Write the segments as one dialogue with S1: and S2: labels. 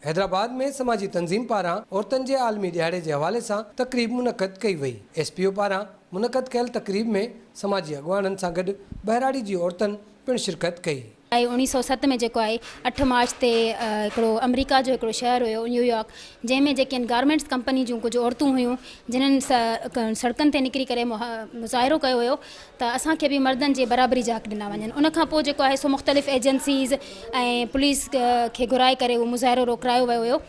S1: हैदराबाद में समाजी तंज़ीम पारां औरतुनि जे आलमी ॾियारे जे हवाले सां तक़रीब मुनक़द कई वई। SPO पारां मुनक़द कयल तक़रीब में समाजी अॻुवाननि सां गॾु बहिराड़ी जी औरतुनि पिणु शिरकत कई।
S2: 1907 में जेको आहे 8 मार्च ते हिकिड़ो अमेरिका जो हिकिड़ो शहर हुयो न्यूयॉर्क, जंहिंमें जेके गारमेंट्स कंपनी जूं कुझु औरतूं हुयूं जिन्हनि सड़कनि ते निकिरी करे मुज़ाहिरो कयो हुयो त असांखे बि मर्दनि जे बराबरी जा हक़ ॾिना वञनि। उन खां पोइ जेको आहे सो मुख़्तलिफ़ एजेंसीज़ ऐं पुलिस खे घुराए करे उहो मुज़ाहिरो रोकायो वियो हुयो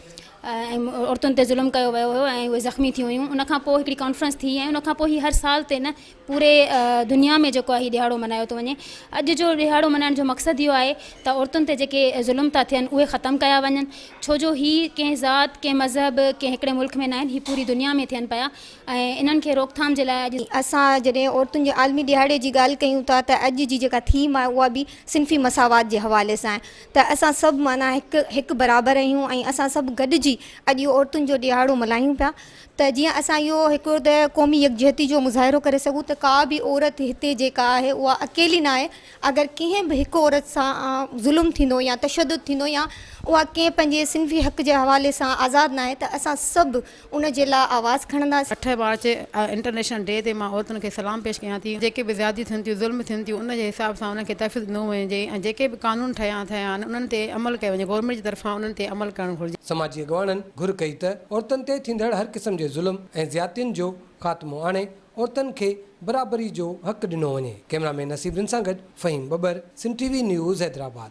S2: ऐं औरतुनि ते ज़ुल्म कयो वियो हुयो ऐं उहे ज़ख़्मी थी हुयूं। उन खां पोइ हिकिड़ी कॉन्फ्रेंस थी ऐं उन खां पोइ ही हर साल ते न पूरे दुनिया में जेको आहे हीउ ॾियारो मल्हायो थो वञे। अॼु जो ॾियारो मल्हाइण जो मक़सदु इहो आहे त औरतुनि ते जेके ज़ुल्म था थियनि उहे ख़तमु कया वञनि, छो जो हीउ कंहिं ज़ात कंहिं मज़हब कंहिं हिकिड़े मुल्क में न आहिनि, हीउ पूरी दुनिया में थियनि पिया ऐं इन्हनि खे रोकथाम जे लाइ अॼु
S3: असां जॾहिं औरतुनि जे आलमी ॾियारे जी ॻाल्हि कयूं था त अॼु जी जेका थीम आहे उहा बि सिन्फ़ी मसावात जे हवाले सां आहे त असां सभु माना हिकु बराबरि आहियूं ऐं असां सभु गॾिजी अॼु इहो औरतुनि जो ॾियारो मल्हायूं पिया। त जीअं असां इहो हिकिड़ो त क़ौमी यकजहती जो मुज़ाहिरो करे सघूं त का बि औरत हिते जेका आहे उहा अकेली न आहे। अगरि कंहिं बि हिकु औरत सां ज़ुल्म थींदो या तशदुद थींदो या उहा कंहिं पंहिंजे सिन्फ़ी हक़ जे हवाले सां आज़ादु न आहे त असां सभु उन जे लाइ आवाज़ु खणंदासीं।
S4: 8 मार्च इंटरनेशनल डे ते मां औरतुनि खे सलाम पेश कयां थी। जेके बि ज़्यादती थियनि थियूं ज़ुल्म थियनि थियूं उन जे हिसाब सां उन्हनि खे तहफ़्फ़ुज़ ॾिनो वञे ऐं जेके बि कानून ठहिया आहिनि उन्हनि ते अमल कयो वञे, गवर्नमेंट जी तरफ़ां उन्हनि ते अमल करणु घुरिजे।
S1: समाजी अॻुवाननि घुर कई त औरतुनि ते थींदड़ हर क़िस्म जे ज़ुल्म ऐं ज़्यादतियुनि जो ख़ात्मो आणे औरतुनि खे बराबरी जो हक़ ॾिनो वञे। कैमरामैन नसीरुद्दीन सां गॾु फ़हीम बबर, सिंध TV न्यूज़, हैदराबाद।